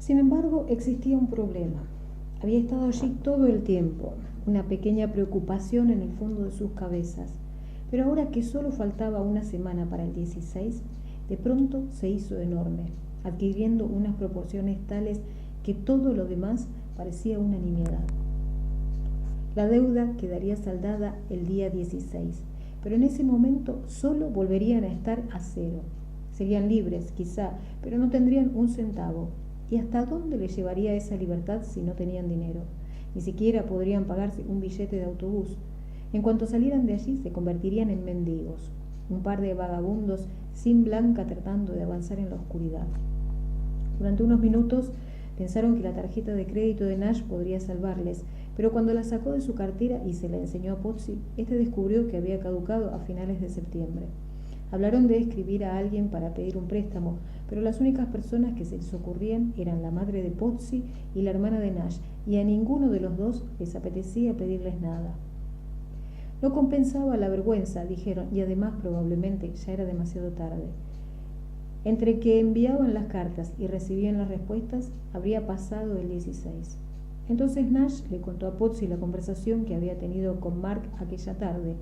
Sin embargo, existía un problema. Había estado allí todo el tiempo, una pequeña preocupación en el fondo de sus cabezas. Pero ahora que solo faltaba una semana para el 16, de pronto se hizo enorme, adquiriendo unas proporciones tales que todo lo demás parecía una nimiedad. La deuda quedaría saldada el día 16, pero en ese momento solo volverían a estar a cero. Serían libres, quizá, pero no tendrían un centavo. ¿Y hasta dónde les llevaría esa libertad si no tenían dinero? Ni siquiera podrían pagarse un billete de autobús. En cuanto salieran de allí, se convertirían en mendigos, un par de vagabundos sin blanca tratando de avanzar en la oscuridad. Durante unos minutos pensaron que la tarjeta de crédito de Nash podría salvarles, pero cuando la sacó de su cartera y se la enseñó a Pozzi, este descubrió que había caducado a finales de septiembre. Hablaron de escribir a alguien para pedir un préstamo, pero las únicas personas que se les ocurrían eran la madre de Pozzi y la hermana de Nash, y a ninguno de los dos les apetecía pedirles nada. No compensaba la vergüenza, dijeron, y además probablemente ya era demasiado tarde. Entre que enviaban las cartas y recibían las respuestas, habría pasado el 16. Entonces Nash le contó a Pozzi la conversación que había tenido con Mark aquella tarde.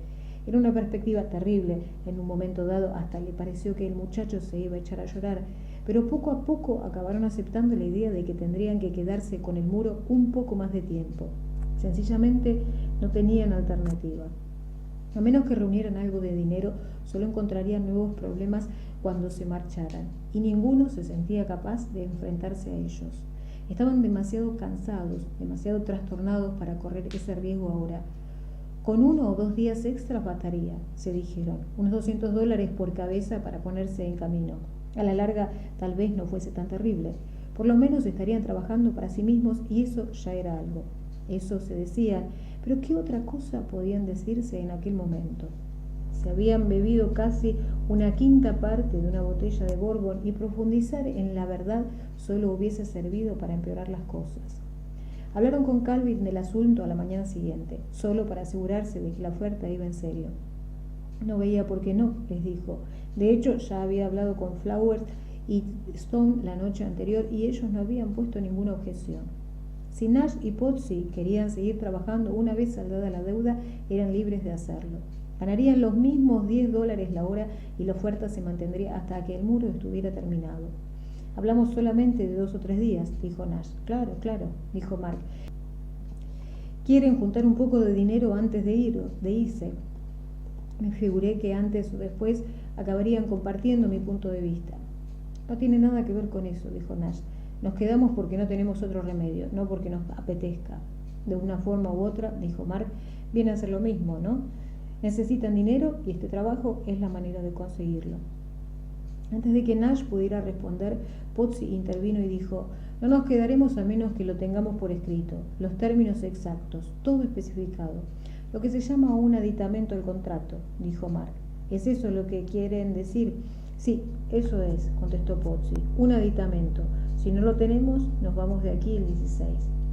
Era una perspectiva terrible. En un momento dado hasta le pareció que el muchacho se iba a echar a llorar, pero poco a poco acabaron aceptando la idea de que tendrían que quedarse con el muro un poco más de tiempo. Sencillamente no tenían alternativa. A menos que reunieran algo de dinero, solo encontrarían nuevos problemas cuando se marcharan, y ninguno se sentía capaz de enfrentarse a ellos. Estaban demasiado cansados, demasiado trastornados para correr ese riesgo ahora. Con 1 o 2 días extras bastaría, se dijeron, unos $200 por cabeza para ponerse en camino. A la larga tal vez no fuese tan terrible. Por lo menos estarían trabajando para sí mismos y eso ya era algo. Eso se decían, pero ¿qué otra cosa podían decirse en aquel momento? Se habían bebido casi una quinta parte de una botella de Bourbon y profundizar en la verdad solo hubiese servido para empeorar las cosas. Hablaron con Calvin del asunto a la mañana siguiente, solo para asegurarse de que la oferta iba en serio. No veía por qué no, les dijo. De hecho, ya había hablado con Flowers y Stone la noche anterior y ellos no habían puesto ninguna objeción. Si Nash y Pozzi querían seguir trabajando una vez saldada la deuda, eran libres de hacerlo. Ganarían los mismos $10 la hora y la oferta se mantendría hasta que el muro estuviera terminado. Hablamos solamente de 2 o 3 días, dijo Nash. Claro, dijo Mark. ¿Quieren juntar un poco de dinero antes de irse? Me figuré que antes o después acabarían compartiendo mi punto de vista. No tiene nada que ver con eso, dijo Nash. Nos quedamos porque no tenemos otro remedio, no porque nos apetezca. De una forma u otra, dijo Mark, viene a ser lo mismo, ¿no? Necesitan dinero y este trabajo es la manera de conseguirlo. Antes de que Nash pudiera responder, Pozzi intervino y dijo, no nos quedaremos a menos que lo tengamos por escrito, los términos exactos, todo especificado. Lo que se llama un aditamento al contrato, dijo Mark. ¿Es eso lo que quieren decir? Sí, eso es, contestó Pozzi, un aditamento. Si no lo tenemos, nos vamos de aquí el 16.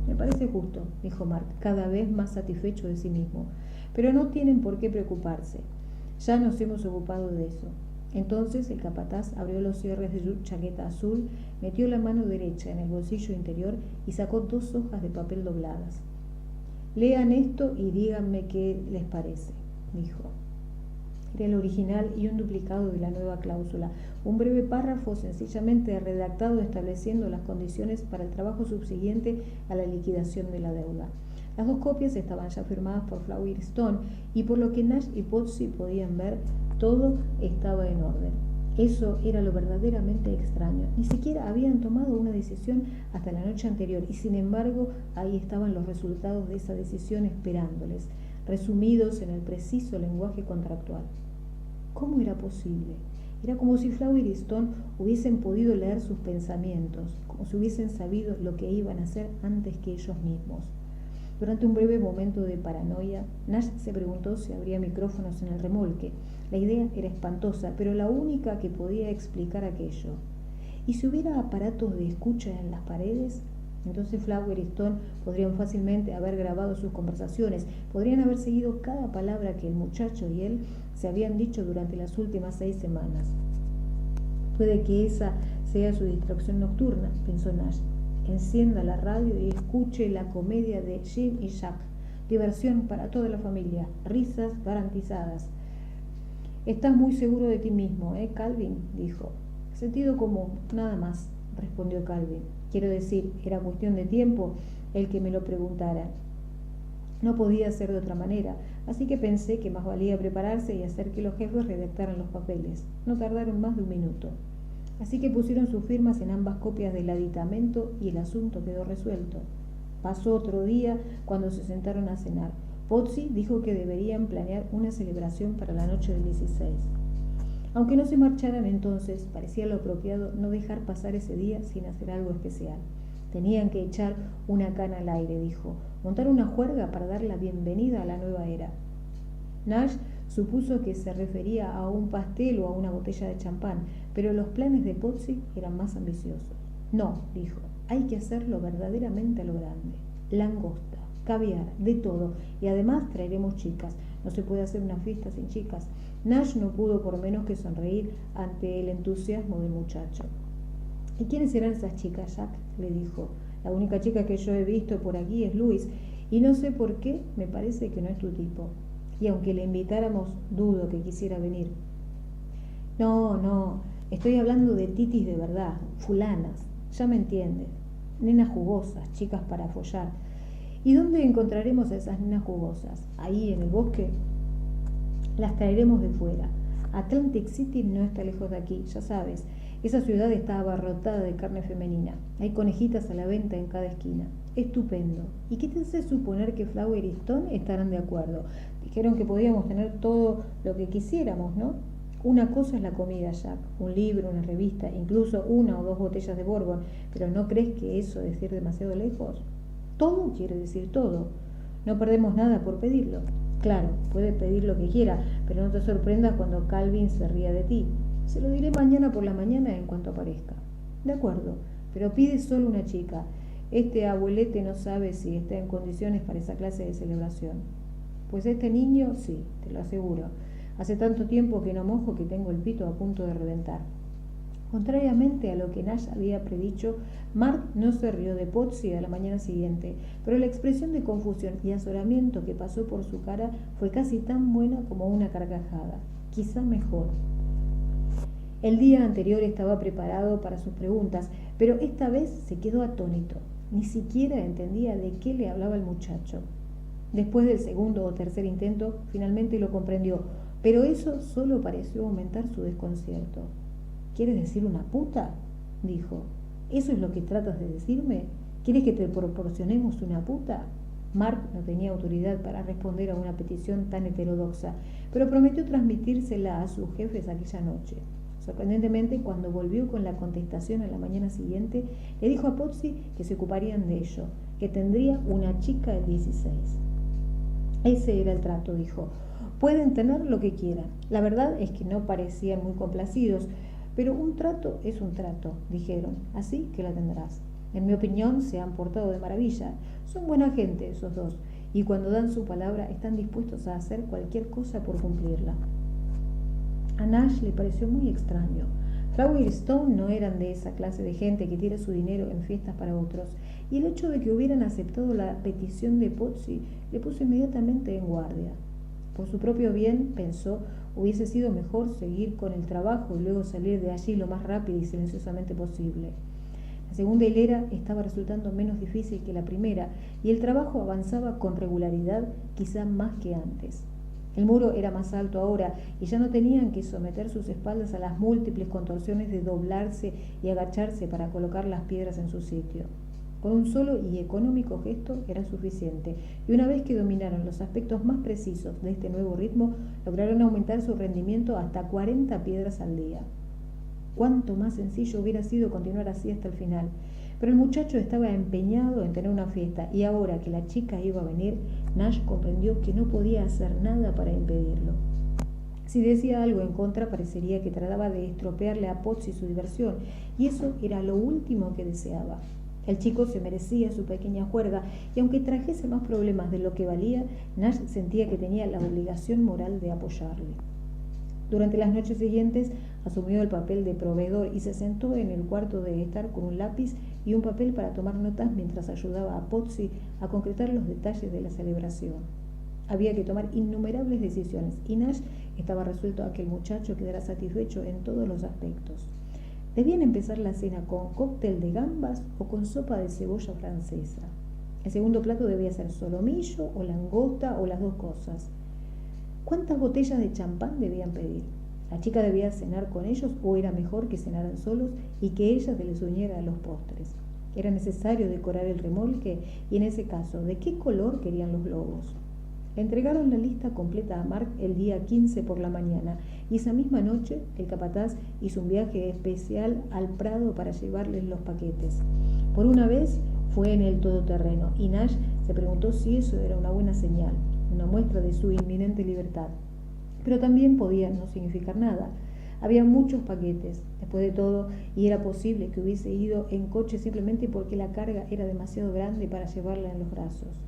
Me parece justo, dijo Mark, cada vez más satisfecho de sí mismo. Pero no tienen por qué preocuparse. Ya nos hemos ocupado de eso. Entonces el capataz abrió los cierres de su chaqueta azul, metió la mano derecha en el bolsillo interior y sacó 2 hojas de papel dobladas. Lean esto y díganme qué les parece, dijo. Era el original y un duplicado de la nueva cláusula, un breve párrafo sencillamente redactado estableciendo las condiciones para el trabajo subsiguiente a la liquidación de la deuda. Las 2 copias estaban ya firmadas por Flower Stone y por lo que Nash y Pozzi podían ver, todo estaba en orden. Eso era lo verdaderamente extraño. Ni siquiera habían tomado una decisión hasta la noche anterior y sin embargo ahí estaban los resultados de esa decisión esperándoles, resumidos en el preciso lenguaje contractual. ¿Cómo era posible? Era como si Flower y Stone hubiesen podido leer sus pensamientos, como si hubiesen sabido lo que iban a hacer antes que ellos mismos. Durante un breve momento de paranoia, Nash se preguntó si habría micrófonos en el remolque. La idea era espantosa, pero la única que podía explicar aquello. ¿Y si hubiera aparatos de escucha en las paredes? Entonces Flower y Stone podrían fácilmente haber grabado sus conversaciones, podrían haber seguido cada palabra que el muchacho y él se habían dicho durante las últimas 6 semanas. Puede que esa sea su distracción nocturna, pensó Nash. encienda la radio y escuche la comedia de Jim y Jack. Diversión para toda la familia, risas garantizadas. Estás muy seguro de ti mismo, Calvin? Dijo. Sentido común, nada más, respondió Calvin. Quiero decir, era cuestión de tiempo el que me lo preguntara. No podía ser de otra manera, así que pensé que más valía prepararse y hacer que los jefes redactaran los papeles. No tardaron más de un minuto. Así que pusieron sus firmas en ambas copias del aditamento y el asunto quedó resuelto. Pasó otro día cuando se sentaron a cenar. Pozzi dijo que deberían planear una celebración para la noche del 16. Aunque no se marcharan entonces, parecía lo apropiado no dejar pasar ese día sin hacer algo especial. Tenían que echar una cana al aire, dijo, montar una juerga para dar la bienvenida a la nueva era. Nash supuso que se refería a un pastel o a una botella de champán, pero los planes de Pozzi eran más ambiciosos. No, dijo, hay que hacerlo verdaderamente a lo grande. Langosta, caviar, de todo, y además traeremos chicas. No se puede hacer una fiesta sin chicas. Nash no pudo por menos que sonreír ante el entusiasmo del muchacho. ¿Y quiénes serán esas chicas, Jack?, le dijo. La única chica que yo he visto por aquí es Luis, y no sé por qué, me parece que no es tu tipo. Y aunque le invitáramos, dudo que quisiera venir. No, estoy hablando de titis de verdad, fulanas, ya me entiendes. Nenas jugosas, chicas para follar. ¿Y dónde encontraremos a esas nenas jugosas? ¿Ahí en el bosque? Las traeremos de fuera. Atlantic City no está lejos de aquí, ya sabes. Esa ciudad está abarrotada de carne femenina. Hay conejitas a la venta en cada esquina. Estupendo. ¿Y qué te hace suponer que Flower y Stone estarán de acuerdo? Dijeron que podíamos tener todo lo que quisiéramos, ¿no? Una cosa es la comida, Jack. Un libro, una revista, incluso 1 o 2 botellas de Bourbon. ¿Pero no crees que eso es ir demasiado lejos? Todo quiere decir todo. No perdemos nada por pedirlo. Claro, puede pedir lo que quiera, pero no te sorprendas cuando Calvin se ría de ti. Se lo diré mañana por la mañana en cuanto aparezca. De acuerdo, pero pide solo una chica. Este abuelete no sabe si está en condiciones para esa clase de celebración. Pues este niño, sí, te lo aseguro. Hace tanto tiempo que no mojo que tengo el pito a punto de reventar. Contrariamente a lo que Nash había predicho, Mark no se rió de Pozzi a la mañana siguiente, pero la expresión de confusión y azoramiento que pasó por su cara fue casi tan buena como una carcajada, quizá mejor. El día anterior estaba preparado para sus preguntas, pero esta vez se quedó atónito. Ni siquiera entendía de qué le hablaba el muchacho. Después del segundo o tercer intento, finalmente lo comprendió, pero eso solo pareció aumentar su desconcierto. ¿Quieres decir una puta?, dijo. ¿Eso es lo que tratas de decirme? ¿Quieres que te proporcionemos una puta? Mark no tenía autoridad para responder a una petición tan heterodoxa, pero prometió transmitírsela a sus jefes aquella noche. Sorprendentemente, cuando volvió con la contestación a la mañana siguiente, le dijo a Pozzi que se ocuparían de ello, que tendría una chica el 16. Ese era el trato, dijo. Pueden tener lo que quieran. La verdad es que no parecían muy complacidos, pero un trato es un trato, dijeron, así que la tendrás. En mi opinión, se han portado de maravilla. Son buena gente esos dos, y cuando dan su palabra están dispuestos a hacer cualquier cosa por cumplirla. A Nash le pareció muy extraño. Flower y Stone no eran de esa clase de gente que tira su dinero en fiestas para otros, y el hecho de que hubieran aceptado la petición de Pozzi le puso inmediatamente en guardia. Por su propio bien, pensó, hubiese sido mejor seguir con el trabajo y luego salir de allí lo más rápido y silenciosamente posible. La segunda hilera estaba resultando menos difícil que la primera, y el trabajo avanzaba con regularidad, quizá más que antes. El muro era más alto ahora, y ya no tenían que someter sus espaldas a las múltiples contorsiones de doblarse y agacharse para colocar las piedras en su sitio. Con un solo y económico gesto era suficiente, y una vez que dominaron los aspectos más precisos de este nuevo ritmo, lograron aumentar su rendimiento hasta 40 piedras al día. Cuánto más sencillo hubiera sido continuar así hasta el final, pero el muchacho estaba empeñado en tener una fiesta, y ahora que la chica iba a venir, Nash comprendió que no podía hacer nada para impedirlo. Si decía algo en contra, parecería que trataba de estropearle a Pozzi su diversión, y eso era lo último que deseaba. El chico se merecía su pequeña juerga, y aunque trajese más problemas de lo que valía, Nash sentía que tenía la obligación moral de apoyarle. Durante las noches siguientes asumió el papel de proveedor y se sentó en el cuarto de estar con un lápiz y un papel para tomar notas mientras ayudaba a Pozzi a concretar los detalles de la celebración. Había que tomar innumerables decisiones y Nash estaba resuelto a que el muchacho quedara satisfecho en todos los aspectos. ¿Debían empezar la cena con cóctel de gambas o con sopa de cebolla francesa? El segundo plato debía ser solomillo o langosta o las dos cosas. ¿Cuántas botellas de champán debían pedir? ¿La chica debía cenar con ellos o era mejor que cenaran solos y que ella se les uniera a los postres? Era necesario decorar el remolque y en ese caso, ¿de qué color querían los globos? Le entregaron la lista completa a Mark el día 15 por la mañana y esa misma noche el capataz hizo un viaje especial al Prado para llevarles los paquetes. Por una vez fue en el todoterreno y Nash se preguntó si eso era una buena señal, una muestra de su inminente libertad. Pero también podía no significar nada. Había muchos paquetes, después de todo, y era posible que hubiese ido en coche simplemente porque la carga era demasiado grande para llevarla en los brazos.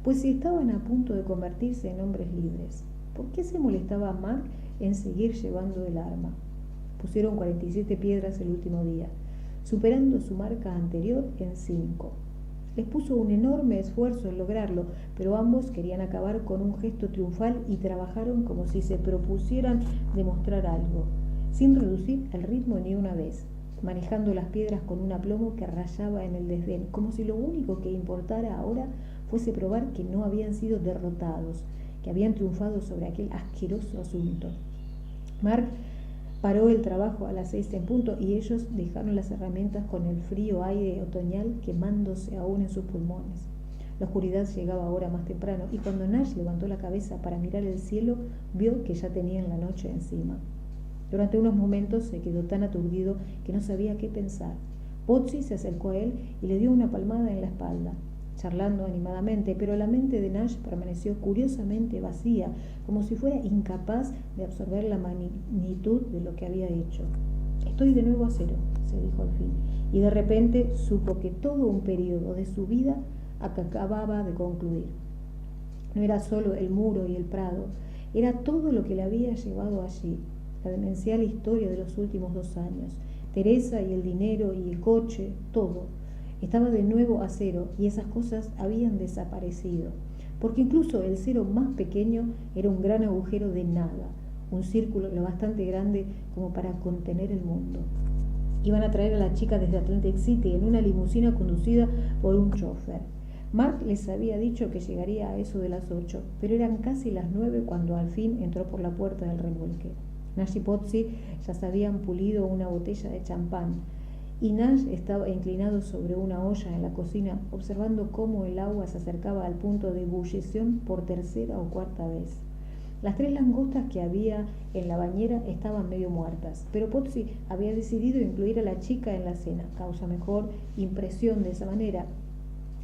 Pues si estaban a punto de convertirse en hombres libres, ¿por qué se molestaba Mark en seguir llevando el arma? Pusieron 47 piedras el último día, superando su marca anterior en 5. Les puso un enorme esfuerzo en lograrlo, pero ambos querían acabar con un gesto triunfal y trabajaron como si se propusieran demostrar algo, sin reducir el ritmo ni una vez, manejando las piedras con un aplomo que rayaba en el desdén, como si lo único que importara ahora fuese probar que no habían sido derrotados, que habían triunfado sobre aquel asqueroso asunto. Mark paró el trabajo a las 6 en punto y ellos dejaron las herramientas con el frío aire otoñal quemándose aún en sus pulmones. La oscuridad llegaba ahora más temprano y cuando Nash levantó la cabeza para mirar el cielo, vio que ya tenían la noche encima. Durante unos momentos se quedó tan aturdido que no sabía qué pensar. Pozzi se acercó a él y le dio una palmada en la espalda, charlando animadamente, pero la mente de Nash permaneció curiosamente vacía, como si fuera incapaz de absorber la magnitud de lo que había hecho. «Estoy de nuevo a cero», se dijo al fin, y de repente supo que todo un periodo de su vida acababa de concluir. No era solo el muro y el prado, era todo lo que le había llevado allí, la demencial historia de los últimos 2 años, Teresa y el dinero y el coche, todo. Estaba de nuevo a cero y esas cosas habían desaparecido, porque incluso el cero más pequeño era un gran agujero de nada, un círculo lo bastante grande como para contener el mundo. Iban a traer a la chica desde Atlantic City en una limusina conducida por un chofer. Mark les había dicho que llegaría a eso de las 8, pero eran casi las 9 cuando al fin entró por la puerta del remolque. Nash y Pozzi ya se habían pulido una botella de champán, y Nash estaba inclinado sobre una olla en la cocina, observando cómo el agua se acercaba al punto de ebullición por 3ª o 4ª vez. Las 3 langostas que había en la bañera estaban medio muertas, pero Pozzi había decidido incluir a la chica en la cena, causa mejor impresión de esa manera,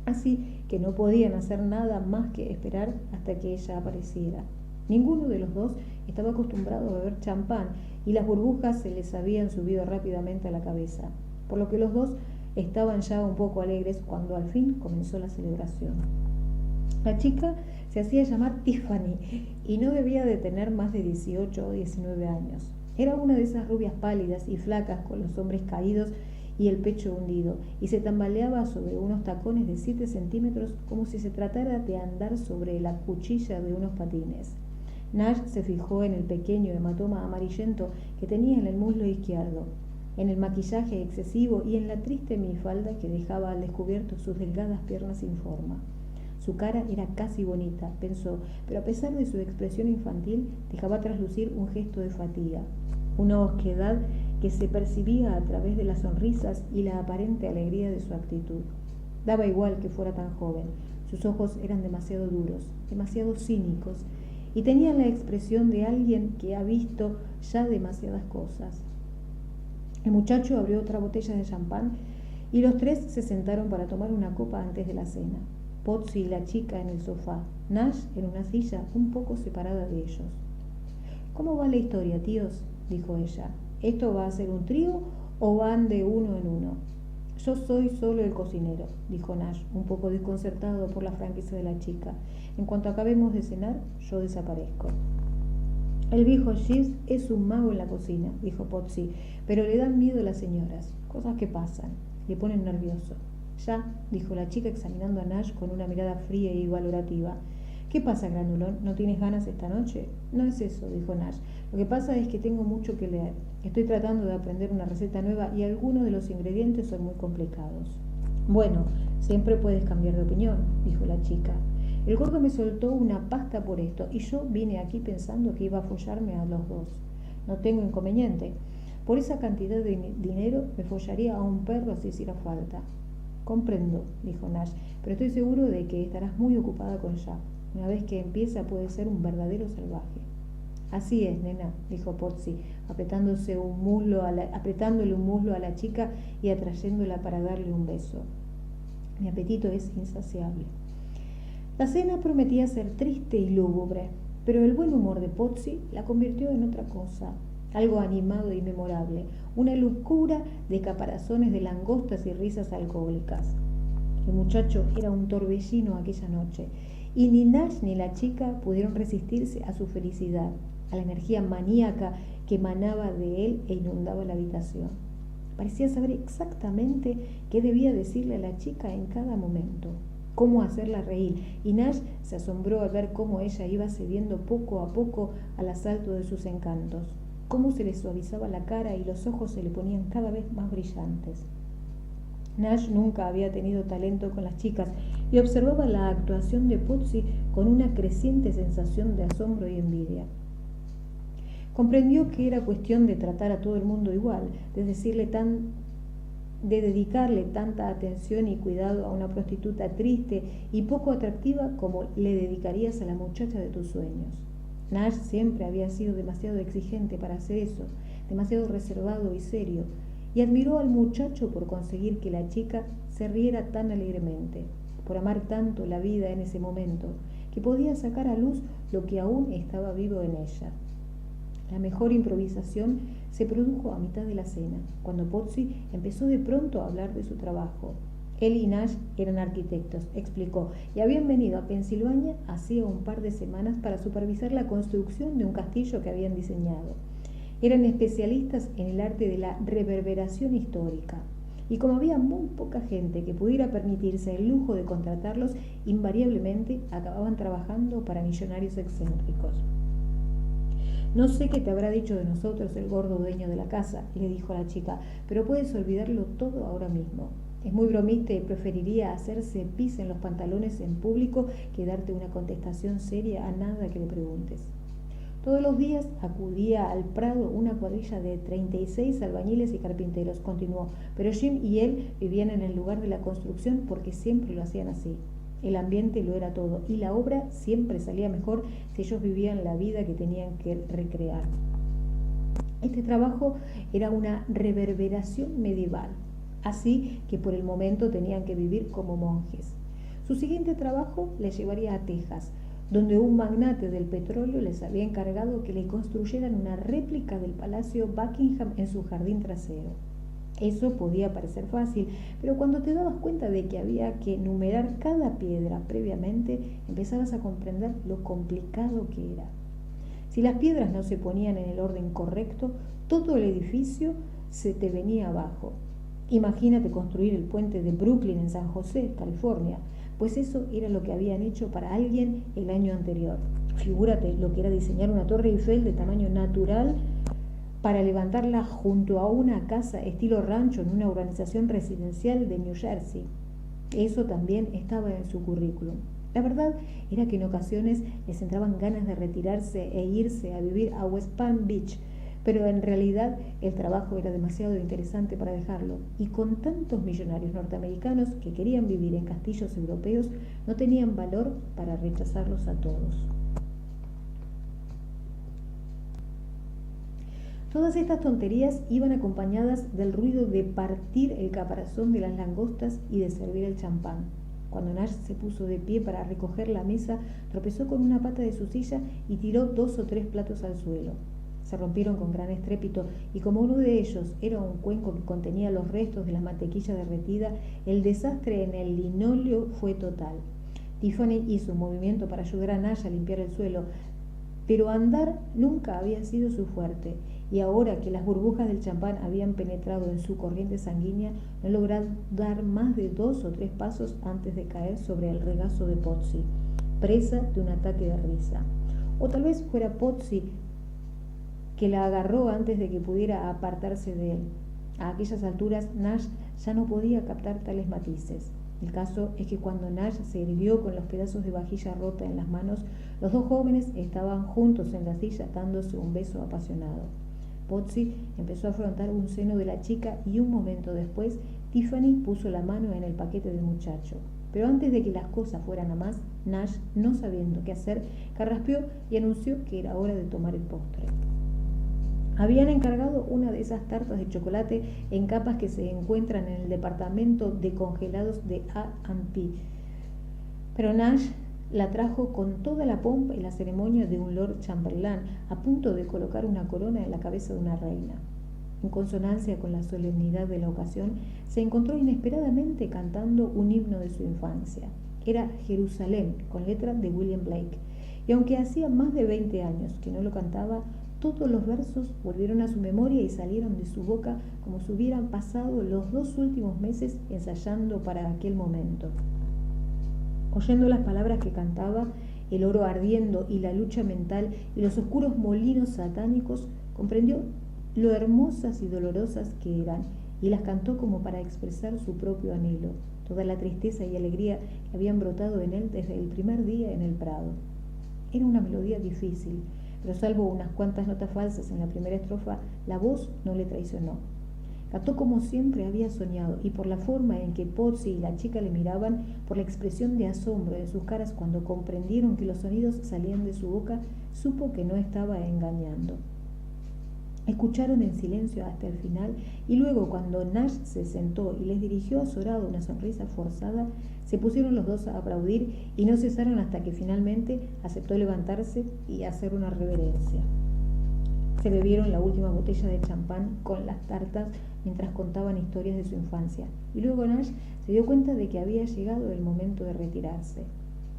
así que no podían hacer nada más que esperar hasta que ella apareciera. Ninguno de los dos estaba acostumbrado a beber champán y las burbujas se les habían subido rápidamente a la cabeza, por lo que los dos estaban ya un poco alegres cuando al fin comenzó la celebración. La chica se hacía llamar Tiffany y no debía de tener más de 18 o 19 años. Era una de esas rubias pálidas y flacas con los hombros caídos y el pecho hundido, y se tambaleaba sobre unos tacones de 7 centímetros como si se tratara de andar sobre la cuchilla de unos patines. Nash se fijó en el pequeño hematoma amarillento que tenía en el muslo izquierdo, en el maquillaje excesivo y en la triste minifalda que dejaba al descubierto sus delgadas piernas sin forma. Su cara era casi bonita, pensó, pero a pesar de su expresión infantil, dejaba traslucir un gesto de fatiga, una osquedad que se percibía a través de las sonrisas y la aparente alegría de su actitud. Daba igual que fuera tan joven, sus ojos eran demasiado duros, demasiado cínicos, y tenían la expresión de alguien que ha visto ya demasiadas cosas. El muchacho abrió otra botella de champán y los 3 se sentaron para tomar una copa antes de la cena. Pozzi y la chica en el sofá, Nash en una silla un poco separada de ellos. «¿Cómo va la historia, tíos?», dijo ella. «¿Esto va a ser un trío o van de uno en uno?» «Yo soy solo el cocinero», dijo Nash, un poco desconcertado por la franqueza de la chica. «En cuanto acabemos de cenar, yo desaparezco». «El viejo Jeeves es un mago en la cocina», dijo Pozzi, «pero le dan miedo las señoras, cosas que pasan. le ponen nervioso. Ya, dijo la chica examinando a Nash con una mirada fría y valorativa. ¿Qué pasa, Granulón? ¿No tienes ganas esta noche? No es eso, dijo Nash. Lo que pasa es que tengo mucho que leer. Estoy tratando de aprender una receta nueva y algunos de los ingredientes son muy complicados. Bueno, siempre puedes cambiar de opinión, dijo la chica. El gordo me soltó una pasta por esto y yo vine aquí pensando que iba a follarme a los dos. No tengo inconveniente. Por esa cantidad de dinero me follaría a un perro si hiciera falta. Comprendo, dijo Nash, pero estoy seguro de que estarás muy ocupada con Jack. Una vez que empieza puede ser un verdadero salvaje. Así es, nena, dijo Potsy, apretándole un muslo a la chica y atrayéndola para darle un beso. Mi apetito es insaciable. La cena prometía ser triste y lúgubre, pero el buen humor de Potsy la convirtió en otra cosa, algo animado y memorable, una locura de caparazones de langostas y risas alcohólicas. El muchacho era un torbellino aquella noche, y ni Nash ni la chica pudieron resistirse a su felicidad, a la energía maníaca que emanaba de él e inundaba la habitación. Parecía saber exactamente qué debía decirle a la chica en cada momento, cómo hacerla reír, y Nash se asombró al ver cómo ella iba cediendo poco a poco al asalto de sus encantos, cómo se le suavizaba la cara y los ojos se le ponían cada vez más brillantes. Nash nunca había tenido talento con las chicas y observaba la actuación de Potsy con una creciente sensación de asombro y envidia. Comprendió que era cuestión de tratar a todo el mundo igual, de dedicarle tanta atención y cuidado a una prostituta triste y poco atractiva como le dedicarías a la muchacha de tus sueños. Nash siempre había sido demasiado exigente para hacer eso, demasiado reservado y serio, y admiró al muchacho por conseguir que la chica se riera tan alegremente, por amar tanto la vida en ese momento, que podía sacar a luz lo que aún estaba vivo en ella. La mejor improvisación se produjo a mitad de la cena, cuando Potsy empezó de pronto a hablar de su trabajo. Él y Nash eran arquitectos, explicó, y habían venido a Pensilvania hacía un par de semanas para supervisar la construcción de un castillo que habían diseñado. Eran especialistas en el arte de la reverberación histórica, y como había muy poca gente que pudiera permitirse el lujo de contratarlos, invariablemente acababan trabajando para millonarios excéntricos. No sé qué te habrá dicho de nosotros el gordo dueño de la casa, le dijo a la chica, pero puedes olvidarlo todo ahora mismo. Es muy bromista y preferiría hacerse pis en los pantalones en público que darte una contestación seria a nada que le preguntes. Todos los días acudía al Prado una cuadrilla de 36 albañiles y carpinteros, continuó, pero Jim y él vivían en el lugar de la construcción porque siempre lo hacían así. El ambiente lo era todo y la obra siempre salía mejor si ellos vivían la vida que tenían que recrear. Este trabajo era una reverberación medieval, así que por el momento tenían que vivir como monjes. Su siguiente trabajo les llevaría a Texas, donde un magnate del petróleo les había encargado que le construyeran una réplica del Palacio Buckingham en su jardín trasero. Eso podía parecer fácil, pero cuando te dabas cuenta de que había que numerar cada piedra previamente, empezabas a comprender lo complicado que era. Si las piedras no se ponían en el orden correcto, todo el edificio se te venía abajo. Imagínate construir el puente de Brooklyn en San José, California, pues eso era lo que habían hecho para alguien el año anterior. Figúrate lo que era diseñar una torre Eiffel de tamaño natural para levantarla junto a una casa estilo rancho en una urbanización residencial de New Jersey. Eso también estaba en su currículum. La verdad era que en ocasiones les entraban ganas de retirarse e irse a vivir a West Palm Beach, pero en realidad el trabajo era demasiado interesante para dejarlo, y con tantos millonarios norteamericanos que querían vivir en castillos europeos, no tenían valor para rechazarlos a todos. Todas estas tonterías iban acompañadas del ruido de partir el caparazón de las langostas y de servir el champán. Cuando Nash se puso de pie para recoger la mesa, tropezó con una pata de su silla y tiró 2 o 3 platos al suelo. Se rompieron con gran estrépito y como uno de ellos era un cuenco que contenía los restos de la mantequilla derretida, el desastre en el linóleo fue total. Tiffany hizo un movimiento para ayudar a Nash a limpiar el suelo, pero andar nunca había sido su fuerte, y ahora que las burbujas del champán habían penetrado en su corriente sanguínea, no logró dar más de 2 o 3 pasos antes de caer sobre el regazo de Pozzi, presa de un ataque de risa. O tal vez fuera Pozzi que la agarró antes de que pudiera apartarse de él. A aquellas alturas Nash ya no podía captar tales matices. El caso es que cuando Nash se irguió con los pedazos de vajilla rota en las manos, los dos jóvenes estaban juntos en la silla dándose un beso apasionado. Pozzi empezó a afrontar un seno de la chica y un momento después Tiffany puso la mano en el paquete del muchacho. Pero antes de que las cosas fueran a más, Nash, no sabiendo qué hacer, carraspeó y anunció que era hora de tomar el postre. Habían encargado una de esas tartas de chocolate en capas que se encuentran en el departamento de congelados de A&P, pero Nash la trajo con toda la pompa y la ceremonia de un Lord Chamberlain a punto de colocar una corona en la cabeza de una reina. En consonancia con la solemnidad de la ocasión, se encontró inesperadamente cantando un himno de su infancia. Era Jerusalén, con letra de William Blake, y aunque hacía más de 20 años que no lo cantaba, todos los versos volvieron a su memoria y salieron de su boca como si hubieran pasado los 2 últimos meses ensayando para aquel momento. Oyendo las palabras que cantaba, el oro ardiendo y la lucha mental y los oscuros molinos satánicos, comprendió lo hermosas y dolorosas que eran, y las cantó como para expresar su propio anhelo, toda la tristeza y alegría que habían brotado en él desde el primer día en el prado. Era una melodía difícil, pero salvo unas cuantas notas falsas en la primera estrofa, la voz no le traicionó. Cantó como siempre había soñado, y por la forma en que Pozzi y la chica le miraban, por la expresión de asombro de sus caras cuando comprendieron que los sonidos salían de su boca, supo que no estaba engañando. Escucharon en silencio hasta el final, y luego, cuando Nash se sentó y les dirigió azorado una sonrisa forzada, se pusieron los dos a aplaudir y no cesaron hasta que finalmente aceptó levantarse y hacer una reverencia. Se bebieron la última botella de champán con las tartas mientras contaban historias de su infancia, y luego Nash se dio cuenta de que había llegado el momento de retirarse.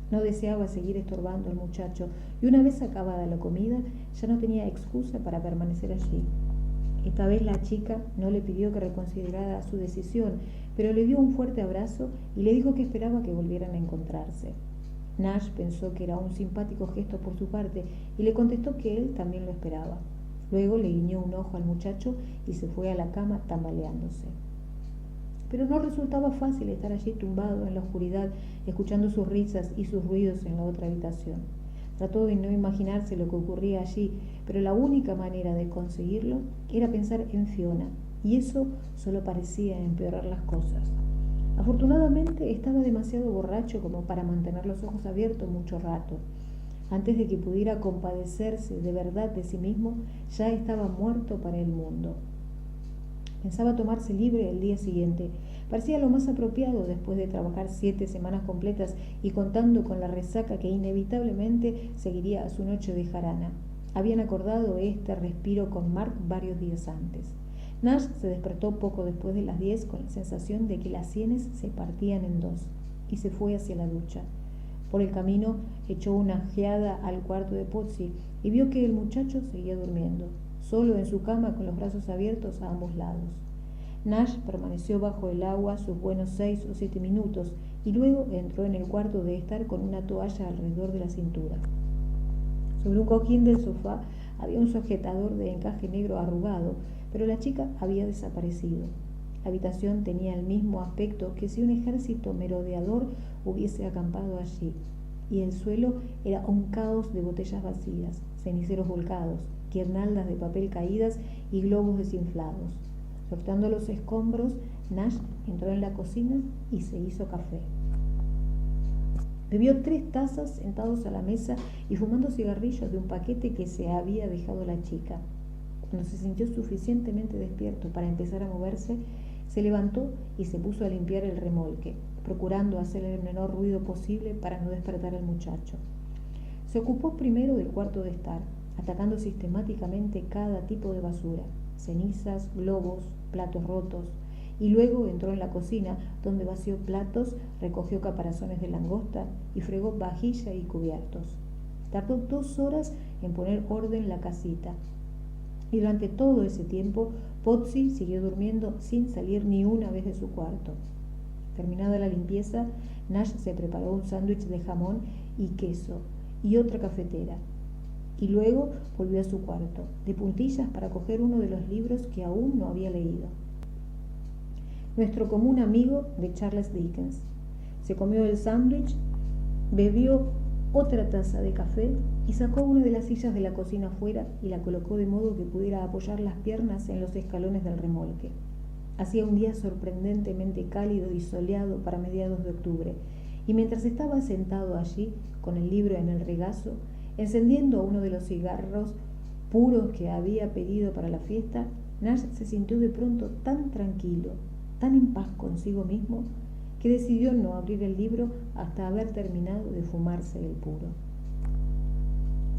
No deseaba seguir estorbando al muchacho, y una vez acabada la comida ya no tenía excusa para permanecer allí. Esta vez la chica no le pidió que reconsiderara su decisión, pero le dio un fuerte abrazo y le dijo que esperaba que volvieran a encontrarse. Nash pensó que era un simpático gesto por su parte y le contestó que él también lo esperaba. Luego le guiñó un ojo al muchacho y se fue a la cama tambaleándose. Pero no resultaba fácil estar allí tumbado en la oscuridad, escuchando sus risas y sus ruidos en la otra habitación. Trató de no imaginarse lo que ocurría allí, pero la única manera de conseguirlo era pensar en Fiona, y eso solo parecía empeorar las cosas. Afortunadamente estaba demasiado borracho como para mantener los ojos abiertos mucho rato. Antes de que pudiera compadecerse de verdad de sí mismo, ya estaba muerto para el mundo. Pensaba tomarse libre el día siguiente. Parecía lo más apropiado después de trabajar 7 semanas completas y contando con la resaca que inevitablemente seguiría a su noche de jarana. Habían acordado este respiro con Mark varios días antes. Nash se despertó poco después de las 10 con la sensación de que las sienes se partían en 2 y se fue hacia la ducha. Por el camino echó una ojeada al cuarto de Pozzi y vio que el muchacho seguía durmiendo, solo en su cama con los brazos abiertos a ambos lados. Nash permaneció bajo el agua sus buenos 6 o 7 minutos y luego entró en el cuarto de estar con una toalla alrededor de la cintura. Sobre un cojín del sofá había un sujetador de encaje negro arrugado, pero la chica había desaparecido. La habitación tenía el mismo aspecto que si un ejército merodeador hubiese acampado allí, y el suelo era un caos de botellas vacías, ceniceros volcados, guirnaldas de papel caídas y globos desinflados. Soltando los escombros, Nash entró en la cocina y se hizo café. Bebió 3 tazas sentados a la mesa y fumando cigarrillos de un paquete que se había dejado la chica. Cuando se sintió suficientemente despierto para empezar a moverse, se levantó y se puso a limpiar el remolque, procurando hacer el menor ruido posible para no despertar al muchacho. Se ocupó primero del cuarto de estar, atacando sistemáticamente cada tipo de basura, cenizas, globos, platos rotos, y luego entró en la cocina, donde vació platos, recogió caparazones de langosta y fregó vajilla y cubiertos. Tardó 2 horas en poner orden en la casita. Y durante todo ese tiempo, Pozzi siguió durmiendo sin salir ni una vez de su cuarto. Terminada la limpieza, Nash se preparó un sándwich de jamón y queso y otra cafetera. Y luego volvió a su cuarto, de puntillas para coger uno de los libros que aún no había leído. Nuestro común amigo de Charles Dickens. Se comió el sándwich, bebió otra taza de café y sacó una de las sillas de la cocina afuera y la colocó de modo que pudiera apoyar las piernas en los escalones del remolque. Hacía un día sorprendentemente cálido y soleado para mediados de octubre, y mientras estaba sentado allí, con el libro en el regazo, encendiendo uno de los cigarros puros que había pedido para la fiesta, Nash se sintió de pronto tan tranquilo, tan en paz consigo mismo, que decidió no abrir el libro hasta haber terminado de fumarse el puro.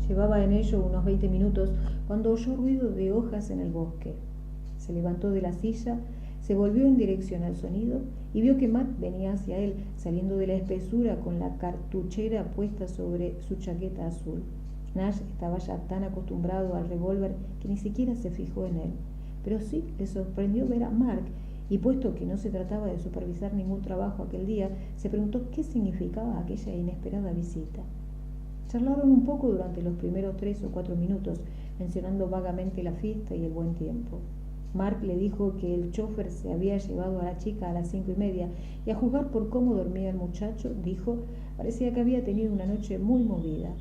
Llevaba en ello unos 20 minutos cuando oyó ruido de hojas en el bosque. Se levantó de la silla, se volvió en dirección al sonido y vio que Matt venía hacia él, saliendo de la espesura con la cartuchera puesta sobre su chaqueta azul. Nash estaba ya tan acostumbrado al revólver que ni siquiera se fijó en él, pero sí le sorprendió ver a Mark, y puesto que no se trataba de supervisar ningún trabajo aquel día, se preguntó qué significaba aquella inesperada visita. Charlaron un poco durante los primeros 3 o 4 minutos, mencionando vagamente la fiesta y el buen tiempo. Mark le dijo que el chofer se había llevado a la chica a las 5:30, y a juzgar por cómo dormía el muchacho, dijo, parecía que había tenido una noche muy movida.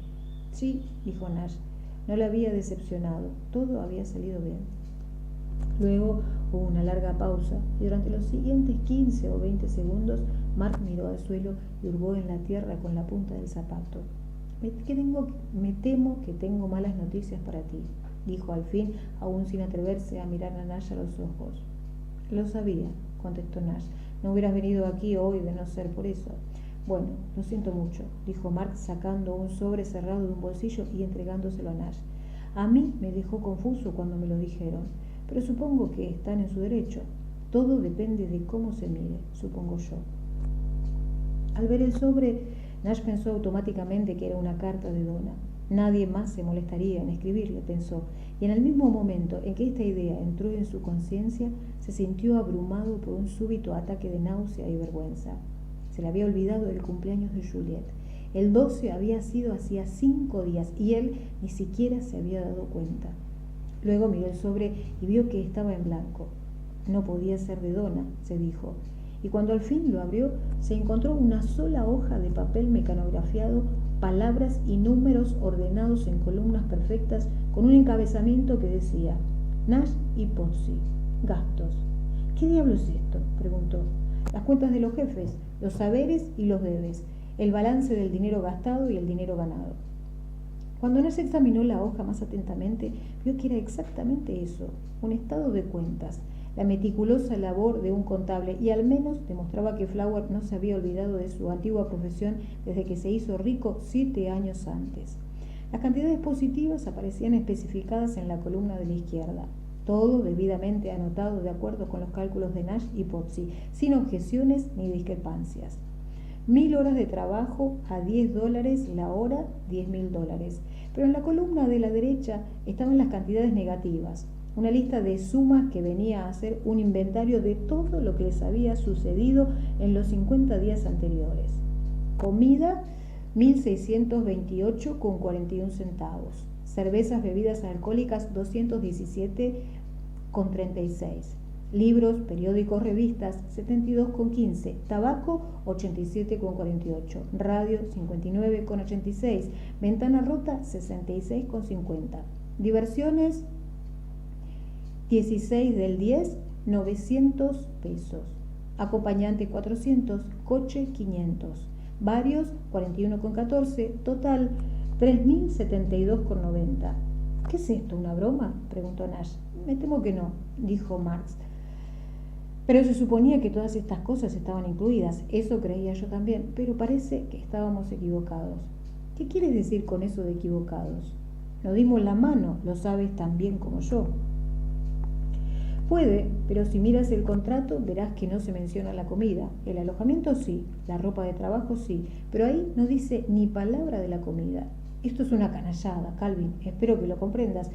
Sí, dijo Nash, no le había decepcionado, todo había salido bien. Luego hubo una larga pausa y durante los siguientes 15 o 20 segundos Mark miró al suelo y hurgó en la tierra con la punta del zapato. Me temo que tengo malas noticias para ti, dijo al fin, aún sin atreverse a mirar a Nash a los ojos. Lo sabía, contestó Nash. No hubieras venido aquí hoy de no ser por eso. Bueno, lo siento mucho, dijo Mark sacando un sobre cerrado de un bolsillo y entregándoselo a Nash. A mí me dejó confuso cuando me lo dijeron, pero supongo que están en su derecho. Todo depende de cómo se mire, supongo yo. Al ver el sobre, Nash pensó automáticamente que era una carta de Donna. Nadie más se molestaría en escribirle, pensó, y en el mismo momento en que esta idea entró en su conciencia, se sintió abrumado por un súbito ataque de náusea y vergüenza. Se le había olvidado el cumpleaños de Juliette. El 12 había sido hacía 5 días y él ni siquiera se había dado cuenta. Luego miró el sobre y vio que estaba en blanco. No podía ser de Donna, se dijo, y cuando al fin lo abrió, se encontró una sola hoja de papel mecanografiado, palabras y números ordenados en columnas perfectas, con un encabezamiento que decía Nash y Pozzi, gastos. ¿Qué diablo es esto?, preguntó. Las cuentas de los jefes, los saberes y los debes, el balance del dinero gastado y el dinero ganado. Cuando Nash examinó la hoja más atentamente, vio que era exactamente eso, un estado de cuentas, la meticulosa labor de un contable, y al menos demostraba que Flower no se había olvidado de su antigua profesión desde que se hizo rico 7 años antes. Las cantidades positivas aparecían especificadas en la columna de la izquierda, todo debidamente anotado de acuerdo con los cálculos de Nash y Pozzi, sin objeciones ni discrepancias. 1000 horas de trabajo a $10 la hora, $10.000. Pero en la columna de la derecha estaban las cantidades negativas, una lista de sumas que venía a ser un inventario de todo lo que les había sucedido en los 50 días anteriores. Comida, 1.628,41 centavos. Cervezas, bebidas alcohólicas, 217,36. Libros, periódicos, revistas, 72,15. Tabaco, 87,48. Radio, 59,86. Ventana rota, 66,50. Diversiones, 16 del 10, 900 pesos. Acompañante, 400. Coche, 500. Varios, 41,14. Total, 3.072,90. ¿Qué es esto, una broma?, preguntó Nash. Me temo que no, dijo Marx. Pero se suponía que todas estas cosas estaban incluidas. Eso creía yo también, pero parece que estábamos equivocados. ¿Qué quieres decir con eso de equivocados? Nos dimos la mano, lo sabes tan bien como yo. Puede, pero si miras el contrato verás que no se menciona la comida. El alojamiento sí, la ropa de trabajo sí, pero ahí no dice ni palabra de la comida. Esto es una canallada, Calvin, espero que lo comprendas.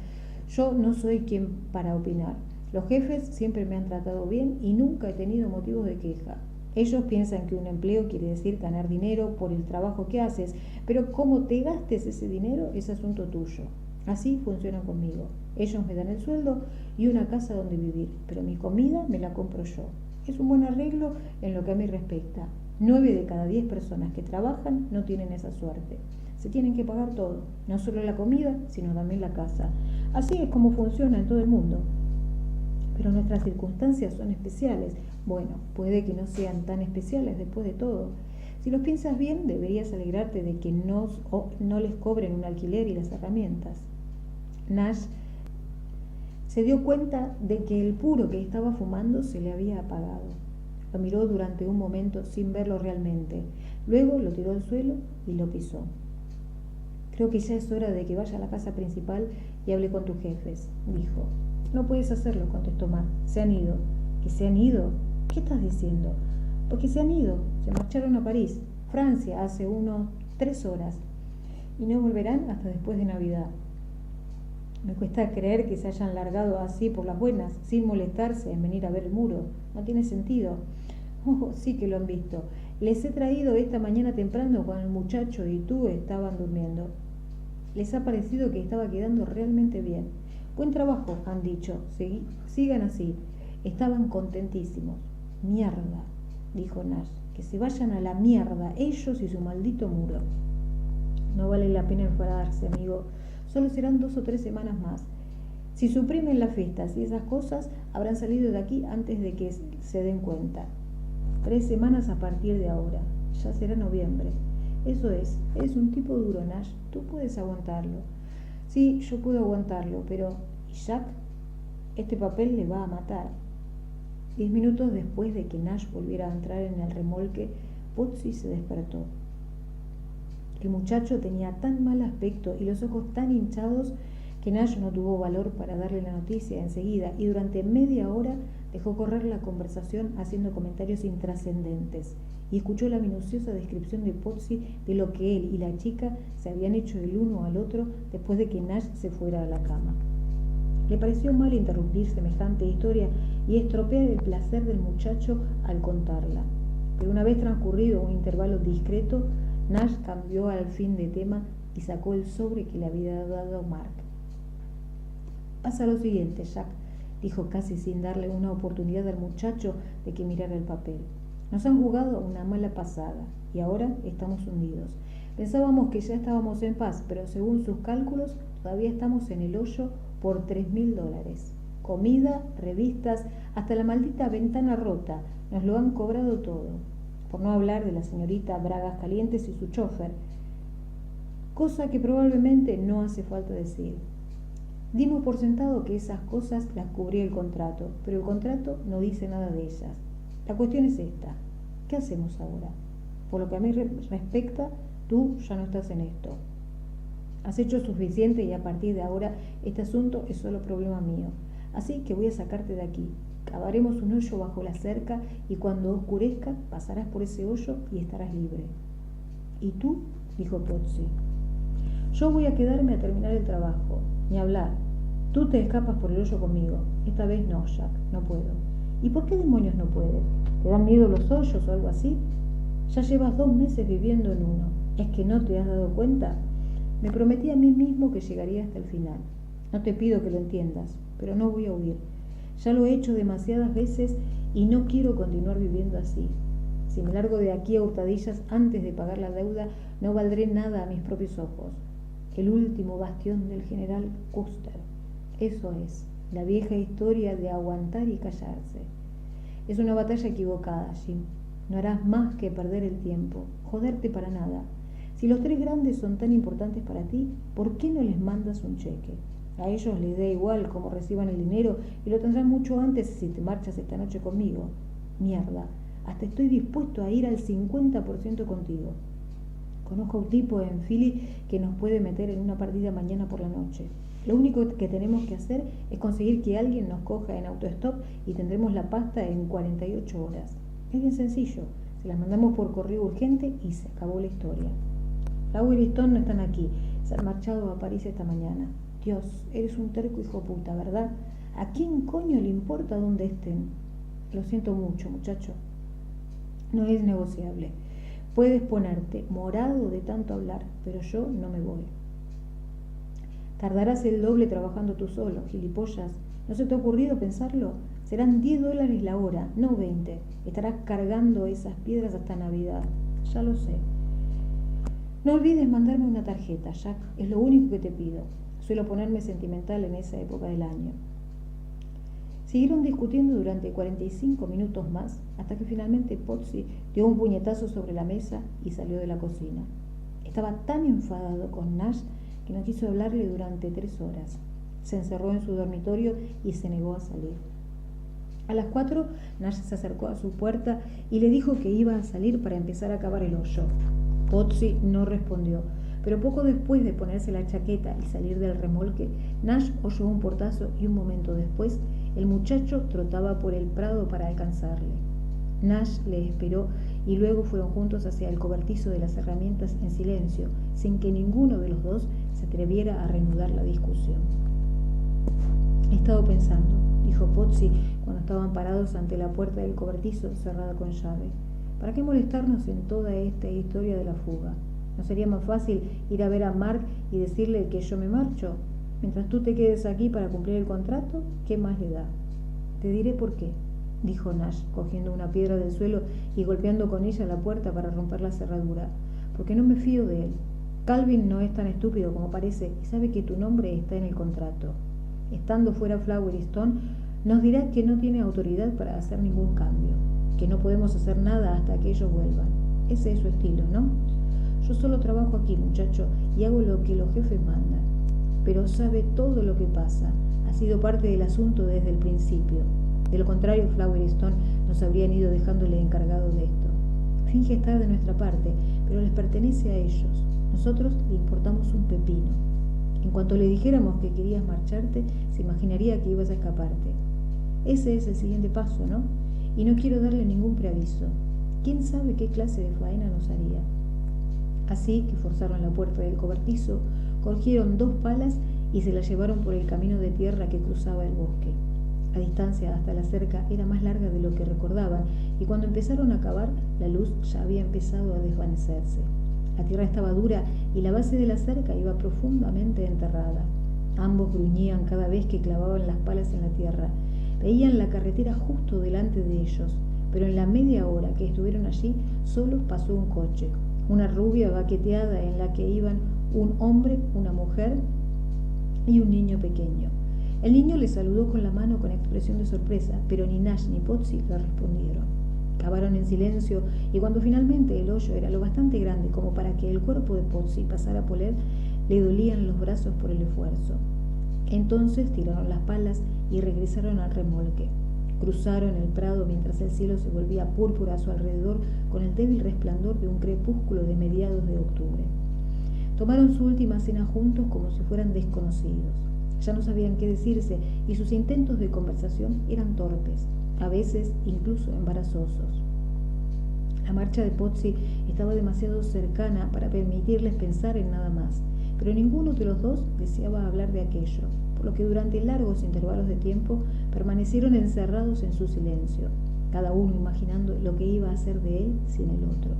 Yo no soy quien para opinar. Los jefes siempre me han tratado bien y nunca he tenido motivos de queja. Ellos piensan que un empleo quiere decir ganar dinero por el trabajo que haces, pero cómo te gastes ese dinero es asunto tuyo. Así funcionan conmigo. Ellos me dan el sueldo y una casa donde vivir, pero mi comida me la compro yo. Es un buen arreglo en lo que a mí respecta. 9 de cada 10 personas que trabajan no tienen esa suerte. Se tienen que pagar todo, no solo la comida, sino también la casa. Así es como funciona en todo el mundo. Pero nuestras circunstancias son especiales. Bueno, puede que no sean tan especiales después de todo. Si los piensas bien, deberías alegrarte de que no les cobren un alquiler y las herramientas. Nash se dio cuenta de que el puro que estaba fumando se le había apagado. Lo miró durante un momento sin verlo realmente. Luego lo tiró al suelo y lo pisó. Creo que ya es hora de que vaya a la casa principal y hable con tus jefes, dijo. No puedes hacerlo, contestó Mark. Se han ido. ¿Que se han ido? ¿Qué estás diciendo? Porque se han ido. Se marcharon a París, Francia, hace unos 3 horas. Y no volverán hasta después de Navidad. Me cuesta creer que se hayan largado así por las buenas, sin molestarse en venir a ver el muro. No tiene sentido. Oh, sí que lo han visto. Les he traído esta mañana temprano cuando el muchacho y tú estaban durmiendo. Les ha parecido que estaba quedando realmente bien. Buen trabajo, han dicho. Sigan así. Estaban contentísimos. Mierda, dijo Nash. Que se vayan a la mierda, ellos y su maldito muro. No vale la pena enfadarse, amigo. Solo serán 2 o 3 semanas más. Si suprimen las fiestas y esas cosas, habrán salido de aquí antes de que se den cuenta. 3 semanas a partir de ahora. Ya será noviembre. Eso es un tipo duro, Nash. Tú puedes aguantarlo. Sí, yo puedo aguantarlo, pero ¿y Jack? Este papel le va a matar. 10 minutos después de que Nash volviera a entrar en el remolque, Putsy se despertó. El muchacho tenía tan mal aspecto y los ojos tan hinchados que Nash no tuvo valor para darle la noticia enseguida y durante media hora dejó correr la conversación haciendo comentarios intrascendentes y escuchó la minuciosa descripción de Putsy de lo que él y la chica se habían hecho el uno al otro después de que Nash se fuera a la cama. Le pareció mal interrumpir semejante historia y estropear el placer del muchacho al contarla. Pero una vez transcurrido un intervalo discreto, Nash cambió al fin de tema y sacó el sobre que le había dado Mark. Pasa lo siguiente, Jack, dijo casi sin darle una oportunidad al muchacho de que mirara el papel. Nos han jugado una mala pasada y ahora estamos hundidos. Pensábamos que ya estábamos en paz, pero según sus cálculos todavía estamos en el hoyo por $3.000. Comida, revistas, hasta la maldita ventana rota, nos lo han cobrado todo. Por no hablar de la señorita Bragas Calientes y su chofer, cosa que probablemente no hace falta decir. Dimos por sentado que esas cosas las cubría el contrato, pero el contrato no dice nada de ellas. La cuestión es esta. ¿Qué hacemos ahora? Por lo que a mí respecta, tú ya no estás en esto. Has hecho suficiente y a partir de ahora este asunto es solo problema mío. Así que voy a sacarte de aquí. Cavaremos un hoyo bajo la cerca y cuando oscurezca pasarás por ese hoyo y estarás libre. ¿Y tú? Dijo Putsy. Yo voy a quedarme a terminar el trabajo. Ni hablar. Tú te escapas por el hoyo conmigo. Esta vez no, Jack. No puedo. ¿Y por qué demonios no puedes? ¿Te dan miedo los hoyos o algo así? Ya llevas 2 meses viviendo en uno. ¿Es que no te has dado cuenta? Me prometí a mí mismo que llegaría hasta el final. No te pido que lo entiendas, pero no voy a huir. Ya lo he hecho demasiadas veces y no quiero continuar viviendo así. Si me largo de aquí a hurtadillas antes de pagar la deuda, no valdré nada a mis propios ojos. El último bastión del general Custer. Eso es, la vieja historia de aguantar y callarse. Es una batalla equivocada, Jim. No harás más que perder el tiempo, joderte para nada. Si los 3 grandes son tan importantes para ti, ¿por qué no les mandas un cheque? A ellos les da igual cómo reciban el dinero y lo tendrán mucho antes si te marchas esta noche conmigo. Mierda, hasta estoy dispuesto a ir al 50% contigo. Conozco a un tipo en Philly que nos puede meter en una partida mañana por la noche. Lo único que tenemos que hacer es conseguir que alguien nos coja en autostop y tendremos la pasta en 48 horas. Es bien sencillo, se las mandamos por correo urgente y se acabó la historia. Lauer y Stone no están aquí, se han marchado a París esta mañana. Dios, eres un terco hijo puta, ¿verdad? ¿A quién coño le importa dónde estén? Lo siento mucho, muchacho. No es negociable. Puedes ponerte morado de tanto hablar, pero yo no me voy. Tardarás el doble trabajando tú solo, gilipollas. ¿No se te ha ocurrido pensarlo? Serán $10 la hora, no 20. Estarás cargando esas piedras hasta Navidad. Ya lo sé. No olvides mandarme una tarjeta, Jack. Es lo único que te pido. Suelo ponerme sentimental en esa época del año. Siguieron discutiendo durante 45 minutos más, hasta que finalmente Pozzi dio un puñetazo sobre la mesa y salió de la cocina. Estaba tan enfadado con Nash que no quiso hablarle durante 3 horas. Se encerró en su dormitorio y se negó a salir. A las 4, Nash se acercó a su puerta y le dijo que iba a salir para empezar a cavar el hoyo. Pozzi no respondió, pero poco después de ponerse la chaqueta y salir del remolque, Nash oyó un portazo y un momento después, el muchacho trotaba por el prado para alcanzarle. Nash le esperó y luego fueron juntos hacia el cobertizo de las herramientas en silencio, sin que ninguno de los dos se atreviera a reanudar la discusión. He estado pensando, dijo Pozzi cuando estaban parados ante la puerta del cobertizo cerrada con llave. ¿Para qué molestarnos en toda esta historia de la fuga? ¿No sería más fácil ir a ver a Mark y decirle que yo me marcho? Mientras tú te quedes aquí para cumplir el contrato, ¿qué más le da? Te diré por qué, dijo Nash, cogiendo una piedra del suelo y golpeando con ella la puerta para romper la cerradura. Porque no me fío de él. Calvin no es tan estúpido como parece y sabe que tu nombre está en el contrato. Estando fuera Flowery Stone, nos dirá que no tiene autoridad para hacer ningún cambio, que no podemos hacer nada hasta que ellos vuelvan. Ese es su estilo, ¿no? Yo solo trabajo aquí, muchacho, y hago lo que los jefes mandan. Pero sabe todo lo que pasa. Ha sido parte del asunto desde el principio. De lo contrario, Flowery Stone nos habrían ido dejándole encargado de esto. Finge estar de nuestra parte, pero les pertenece a ellos. Nosotros le importamos un pepino. En cuanto le dijéramos que querías marcharte, se imaginaría que ibas a escaparte. Ese es el siguiente paso, ¿no? Y no quiero darle ningún preaviso. ¿Quién sabe qué clase de faena nos haría? Así que forzaron la puerta del cobertizo, cogieron 2 palas y se las llevaron por el camino de tierra que cruzaba el bosque. La distancia hasta la cerca era más larga de lo que recordaban, y cuando empezaron a cavar, la luz ya había empezado a desvanecerse. La tierra estaba dura y la base de la cerca iba profundamente enterrada. Ambos gruñían cada vez que clavaban las palas en la tierra. Veían la carretera justo delante de ellos, pero en la media hora que estuvieron allí, solo pasó un coche. Una rubia baqueteada en la que iban un hombre, una mujer y un niño pequeño. El niño le saludó con la mano con expresión de sorpresa, pero ni Nash ni Pozzi le respondieron. Cavaron en silencio y cuando finalmente el hoyo era lo bastante grande como para que el cuerpo de Pozzi pasara por él, le dolían los brazos por el esfuerzo. Entonces tiraron las palas y regresaron al remolque. Cruzaron el prado mientras el cielo se volvía púrpura a su alrededor con el débil resplandor de un crepúsculo de mediados de octubre. Tomaron su última cena juntos como si fueran desconocidos. Ya no sabían qué decirse y sus intentos de conversación eran torpes, a veces incluso embarazosos. La marcha de Pozzi estaba demasiado cercana para permitirles pensar en nada más, pero ninguno de los dos deseaba hablar de aquello, por lo que durante largos intervalos de tiempo permanecieron encerrados en su silencio, cada uno imaginando lo que iba a hacer de él sin el otro.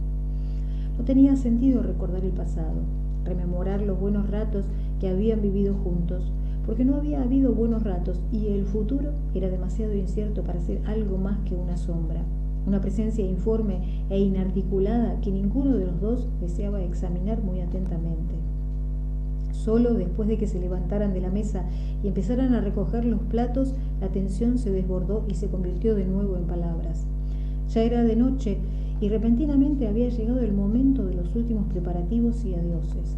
No tenía sentido recordar el pasado, rememorar los buenos ratos que habían vivido juntos, porque no había habido buenos ratos y el futuro era demasiado incierto para ser algo más que una sombra, una presencia informe e inarticulada que ninguno de los dos deseaba examinar muy atentamente. Solo después de que se levantaran de la mesa y empezaran a recoger los platos, la tensión se desbordó y se convirtió de nuevo en palabras. Ya era de noche y repentinamente había llegado el momento de los últimos preparativos y adioses.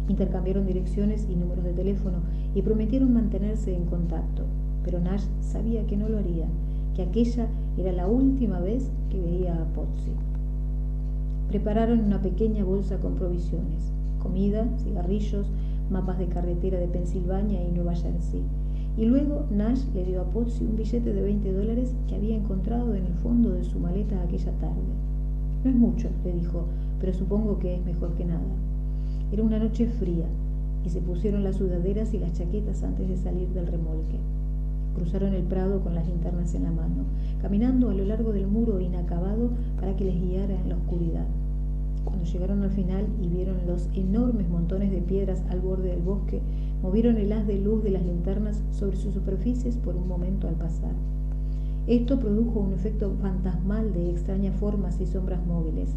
Intercambiaron direcciones y números de teléfono y prometieron mantenerse en contacto, pero Nash sabía que no lo harían, que aquella era la última vez que veía a Pozzi. Prepararon una pequeña bolsa con provisiones, comida, cigarrillos, mapas de carretera de Pensilvania y Nueva Jersey, y luego Nash le dio a Pozzi un billete de $20 que había encontrado en el fondo de su maleta aquella tarde. No es mucho, le dijo, pero supongo que es mejor que nada. Era una noche fría y se pusieron las sudaderas y las chaquetas antes de salir del remolque. Cruzaron el prado con las linternas en la mano, caminando a lo largo del muro inacabado para que les guiara en la oscuridad. Cuando llegaron al final y vieron los enormes montones de piedras al borde del bosque, movieron el haz de luz de las linternas sobre sus superficies por un momento al pasar. Esto produjo un efecto fantasmal de extrañas formas y sombras móviles,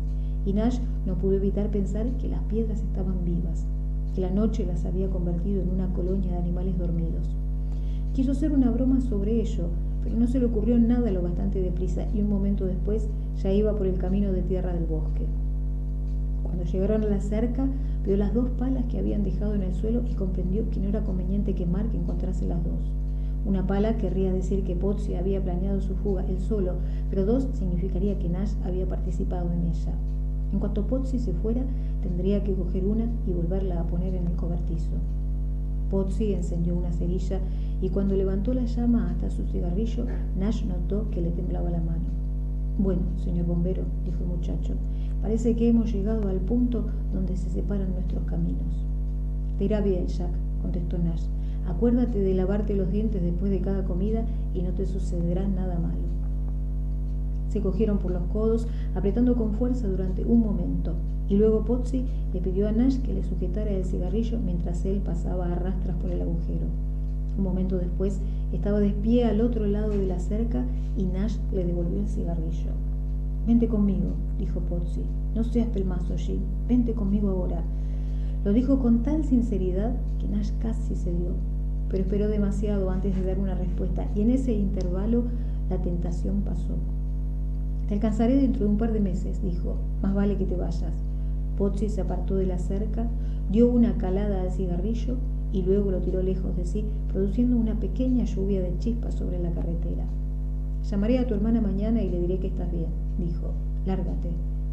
y Nash no pudo evitar pensar que las piedras estaban vivas, que la noche las había convertido en una colonia de animales dormidos. Quiso hacer una broma sobre ello, pero no se le ocurrió nada lo bastante deprisa y un momento después ya iba por el camino de tierra del bosque. Cuando llegaron a la cerca, vio las 2 palas que habían dejado en el suelo y comprendió que no era conveniente quemar que encontrase las 2. Una pala querría decir que Pozzi había planeado su fuga él solo, pero 2 significaría que Nash había participado en ella. En cuanto Pozzi se fuera, tendría que coger una y volverla a poner en el cobertizo. Pozzi encendió una cerilla y cuando levantó la llama hasta su cigarrillo, Nash notó que le temblaba la mano. «Bueno, señor bombero», dijo el muchacho, «parece que hemos llegado al punto donde se separan nuestros caminos». «Te irá bien, Jack», contestó Nash. «Acuérdate de lavarte los dientes después de cada comida y no te sucederá nada malo». Se cogieron por los codos, apretando con fuerza durante un momento, y luego Pozzi le pidió a Nash que le sujetara el cigarrillo mientras él pasaba a rastras por el agujero. Un momento después estaba de pie al otro lado de la cerca y Nash le devolvió el cigarrillo. «Vente conmigo», dijo Pozzi. «No seas pelmazo, Jim. Vente conmigo ahora». Lo dijo con tal sinceridad que Nash casi cedió, pero esperó demasiado antes de dar una respuesta, y en ese intervalo la tentación pasó. «Te alcanzaré dentro de un par de meses», dijo. «Más vale que te vayas». Pozzi se apartó de la cerca, dio una calada al cigarrillo y luego lo tiró lejos de sí, produciendo una pequeña lluvia de chispas sobre la carretera. «Llamaré a tu hermana mañana y le diré que estás bien», dijo. «Lárgate»,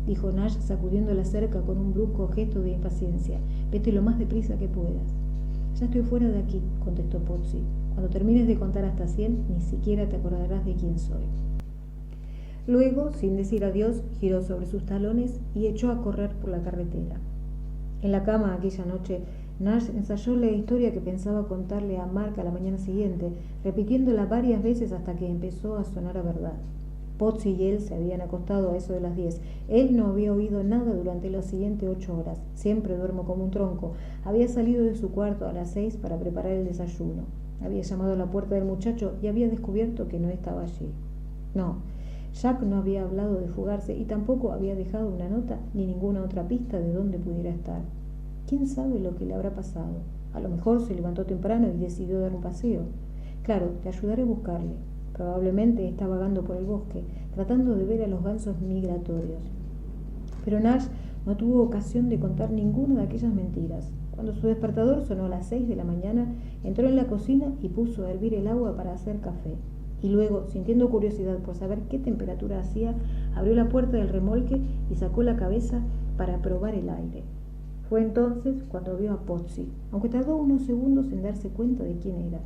dijo Nash sacudiendo la cerca con un brusco gesto de impaciencia. «Vete lo más deprisa que puedas». «Ya estoy fuera de aquí», contestó Pozzi. «Cuando termines de contar hasta 100, ni siquiera te acordarás de quién soy». Luego, sin decir adiós, giró sobre sus talones y echó a correr por la carretera. En la cama aquella noche, Nash ensayó la historia que pensaba contarle a Mark a la mañana siguiente, repitiéndola varias veces hasta que empezó a sonar a verdad. Pozzi y él se habían acostado a eso de las 10. Él no había oído nada durante las siguientes 8 horas. Siempre duermo como un tronco. Había salido de su cuarto a las 6 para preparar el desayuno. Había llamado a la puerta del muchacho y había descubierto que no estaba allí. No, Jack no había hablado de fugarse y tampoco había dejado una nota ni ninguna otra pista de dónde pudiera estar. ¿Quién sabe lo que le habrá pasado? A lo mejor se levantó temprano y decidió dar un paseo. Claro, te ayudaré a buscarle. Probablemente está vagando por el bosque, tratando de ver a los gansos migratorios. Pero Nash no tuvo ocasión de contar ninguna de aquellas mentiras. Cuando su despertador sonó a las 6 de la mañana, entró en la cocina y puso a hervir el agua para hacer café. Y luego, sintiendo curiosidad por saber qué temperatura hacía, abrió la puerta del remolque y sacó la cabeza para probar el aire. Fue entonces cuando vio a Pozzi, aunque tardó unos segundos en darse cuenta de quién era.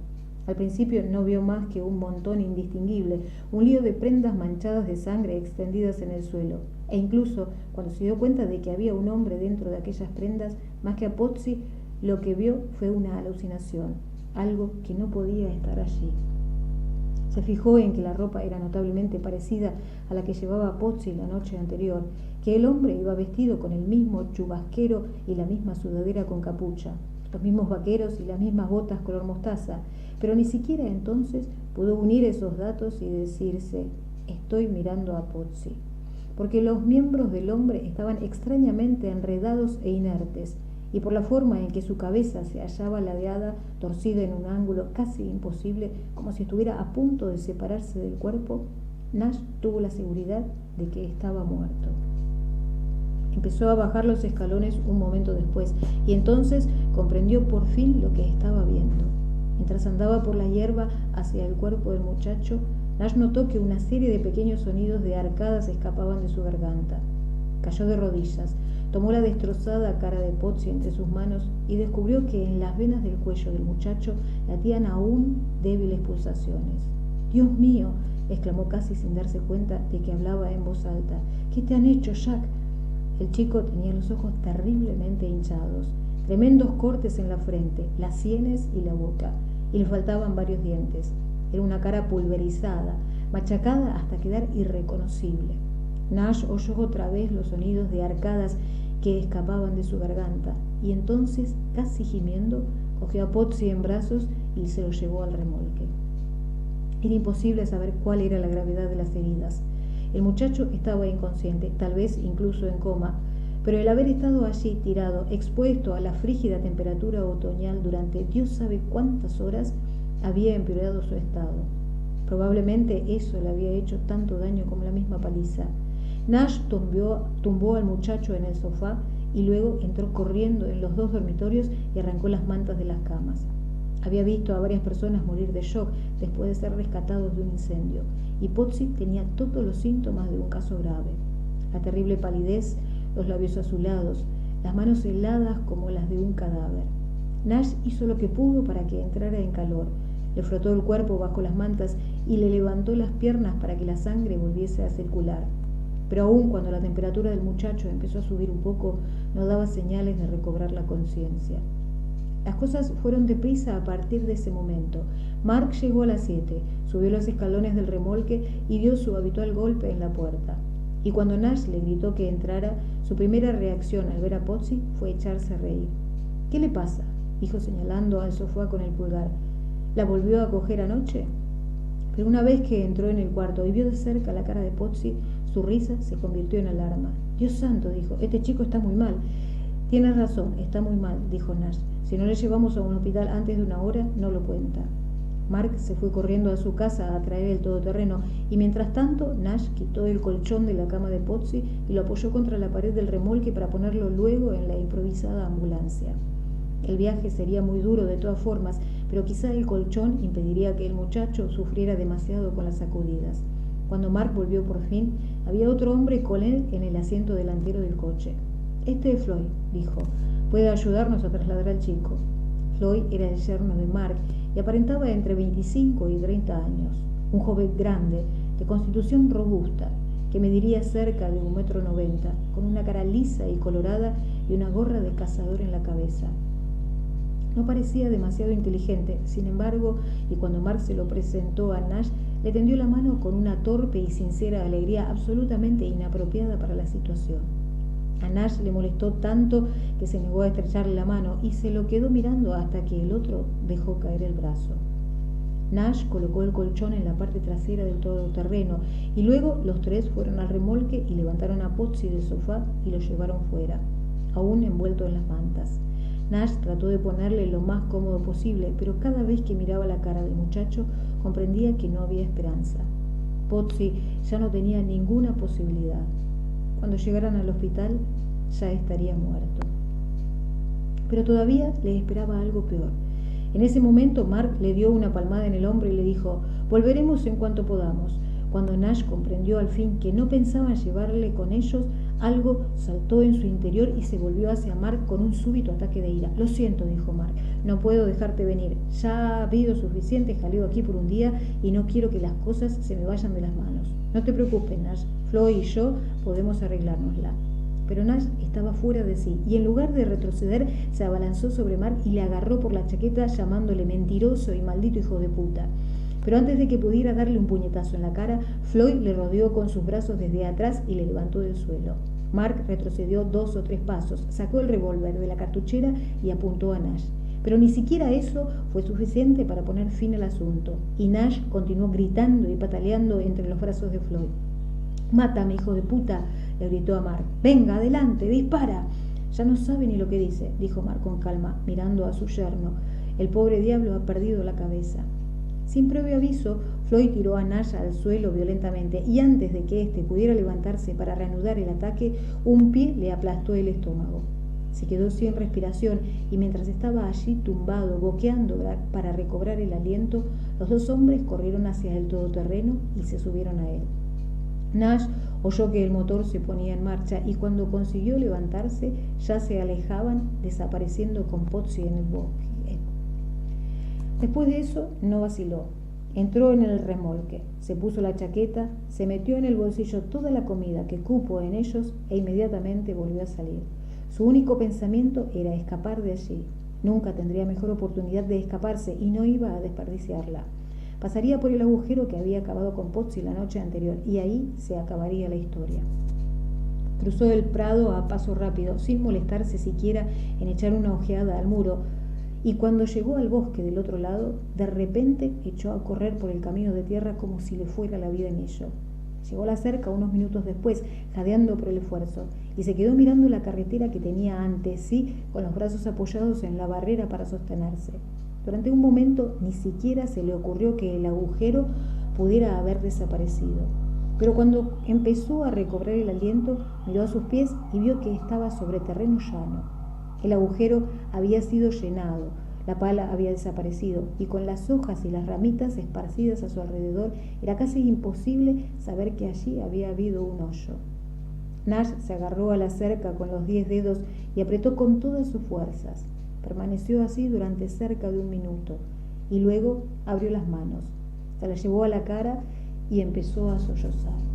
Al principio no vio más que un montón indistinguible, un lío de prendas manchadas de sangre extendidas en el suelo, e incluso cuando se dio cuenta de que había un hombre dentro de aquellas prendas, más que a Pozzi, lo que vio fue una alucinación, algo que no podía estar allí. Se fijó en que la ropa era notablemente parecida a la que llevaba Pozzi la noche anterior, que el hombre iba vestido con el mismo chubasquero y la misma sudadera con capucha, los mismos vaqueros y las mismas botas color mostaza, pero ni siquiera entonces pudo unir esos datos y decirse: estoy mirando a Pozzi, porque los miembros del hombre estaban extrañamente enredados e inertes, y por la forma en que su cabeza se hallaba ladeada, torcida en un ángulo casi imposible, como si estuviera a punto de separarse del cuerpo, Nash tuvo la seguridad de que estaba muerto. Empezó a bajar los escalones un momento después, y entonces comprendió por fin lo que estaba viendo. Mientras andaba por la hierba hacia el cuerpo del muchacho, Nash notó que una serie de pequeños sonidos de arcadas escapaban de su garganta. Cayó de rodillas, tomó la destrozada cara de Pozzi entre sus manos y descubrió que en las venas del cuello del muchacho latían aún débiles pulsaciones. «¡Dios mío!», exclamó casi sin darse cuenta de que hablaba en voz alta. «¿Qué te han hecho, Jack?». El chico tenía los ojos terriblemente hinchados. tremendos cortes en la frente, las sienes y la boca, y le faltaban varios dientes. Era una cara pulverizada, machacada hasta quedar irreconocible. Nash oyó otra vez los sonidos de arcadas que escapaban de su garganta, y entonces, casi gimiendo, cogió a Potsy en brazos y se lo llevó al remolque. Era imposible saber cuál era la gravedad de las heridas. El muchacho estaba inconsciente, tal vez incluso en coma, pero el haber estado allí tirado, expuesto a la frígida temperatura otoñal durante Dios sabe cuántas horas, había empeorado su estado. Probablemente eso le había hecho tanto daño como la misma paliza. Nash tumbó al muchacho en el sofá y luego entró corriendo en los 2 dormitorios y arrancó las mantas de las camas. Había visto a varias personas morir de shock después de ser rescatados de un incendio, y Potsy tenía todos los síntomas de un caso grave. La terrible palidez, los labios azulados, las manos heladas como las de un cadáver. Nash hizo lo que pudo para que entrara en calor. Le frotó el cuerpo bajo las mantas y le levantó las piernas para que la sangre volviese a circular. Pero aún cuando la temperatura del muchacho empezó a subir un poco, no daba señales de recobrar la conciencia. Las cosas fueron deprisa a partir de ese momento. Mark llegó a las 7, subió los escalones del remolque y dio su habitual golpe en la puerta. Y cuando Nash le gritó que entrara, su primera reacción al ver a Potsy fue echarse a reír. «¿Qué le pasa?», dijo señalando al sofá con el pulgar. «¿La volvió a coger anoche?». Pero una vez que entró en el cuarto y vio de cerca la cara de Potsy, su risa se convirtió en alarma. «Dios santo», dijo, «este chico está muy mal». «Tienes razón, está muy mal», dijo Nash. «Si no le llevamos a un hospital antes de una hora, no lo cuenta». Mark se fue corriendo a su casa a traer el todoterreno y mientras tanto Nash quitó el colchón de la cama de Potsy y lo apoyó contra la pared del remolque para ponerlo luego en la improvisada ambulancia. El viaje sería muy duro de todas formas, pero quizá el colchón impediría que el muchacho sufriera demasiado con las sacudidas. Cuando Mark volvió por fin, había otro hombre con él en el asiento delantero del coche. «Este es Floyd», dijo. «Puede ayudarnos a trasladar al chico». Floyd era el yerno de Mark y aparentaba entre 25 y 30 años. Un joven grande, de constitución robusta, que mediría cerca de 1,90 m, con una cara lisa y colorada y una gorra de cazador en la cabeza. No parecía demasiado inteligente, sin embargo, y cuando Mark se lo presentó a Nash, le tendió la mano con una torpe y sincera alegría absolutamente inapropiada para la situación. A Nash le molestó tanto que se negó a estrecharle la mano y se lo quedó mirando hasta que el otro dejó caer el brazo. Nash colocó el colchón en la parte trasera del todoterreno y luego los 3 fueron al remolque y levantaron a Potsy del sofá y lo llevaron fuera, aún envuelto en las mantas. Nash trató de ponerle lo más cómodo posible, pero cada vez que miraba la cara del muchacho comprendía que no había esperanza. Potsy ya no tenía ninguna posibilidad. Cuando llegaran al hospital, ya estaría muerto. Pero todavía le esperaba algo peor. En ese momento, Mark le dio una palmada en el hombro y le dijo: «Volveremos en cuanto podamos». Cuando Nash comprendió al fin que no pensaban llevarle con ellos, algo saltó en su interior y se volvió hacia Mark con un súbito ataque de ira. «Lo siento», dijo Mark, «no puedo dejarte venir. Ya ha habido suficiente jaleo aquí por un día y no quiero que las cosas se me vayan de las manos. No te preocupes, Nash. Floyd y yo podemos arreglárnosla». Pero Nash estaba fuera de sí y en lugar de retroceder se abalanzó sobre Mark y le agarró por la chaqueta llamándole mentiroso y maldito hijo de puta. Pero antes de que pudiera darle un puñetazo en la cara, Floyd le rodeó con sus brazos desde atrás y le levantó del suelo. Mark retrocedió 2 o 3 pasos, sacó el revólver de la cartuchera y apuntó a Nash. Pero ni siquiera eso fue suficiente para poner fin al asunto, y Nash continuó gritando y pataleando entre los brazos de Floyd. «Mátame, hijo de puta», le gritó a Mark. «Venga, adelante, dispara». «Ya no sabe ni lo que dice», dijo Mark con calma, mirando a su yerno. «El pobre diablo ha perdido la cabeza». Sin previo aviso, Floyd tiró a Nash al suelo violentamente y antes de que éste pudiera levantarse para reanudar el ataque, un pie le aplastó el estómago. Se quedó sin respiración y mientras estaba allí tumbado, boqueando para recobrar el aliento, los 2 hombres corrieron hacia el todoterreno y se subieron a él. Nash oyó que el motor se ponía en marcha y cuando consiguió levantarse ya se alejaban, desapareciendo con Potsy en el bosque. Después de eso no vaciló. Entró en el remolque, se puso la chaqueta, se metió en el bolsillo toda la comida que cupo en ellos e inmediatamente volvió a salir. Su único pensamiento era escapar de allí. Nunca tendría mejor oportunidad de escaparse y no iba a desperdiciarla. Pasaría por el agujero que había acabado con Pozzi la noche anterior y ahí se acabaría la historia. Cruzó el prado a paso rápido, sin molestarse siquiera en echar una ojeada al muro, y cuando llegó al bosque del otro lado, de repente echó a correr por el camino de tierra como si le fuera la vida en ello. Llegó a la cerca unos minutos después, jadeando por el esfuerzo, y se quedó mirando la carretera que tenía ante sí, con los brazos apoyados en la barrera para sostenerse. Durante un momento ni siquiera se le ocurrió que el agujero pudiera haber desaparecido. Pero cuando empezó a recobrar el aliento, miró a sus pies y vio que estaba sobre terreno llano. El agujero había sido llenado, la pala había desaparecido y con las hojas y las ramitas esparcidas a su alrededor era casi imposible saber que allí había habido un hoyo. Nash se agarró a la cerca con los 10 dedos y apretó con todas sus fuerzas. Permaneció así durante cerca de un minuto y luego abrió las manos, se las llevó a la cara y empezó a sollozar.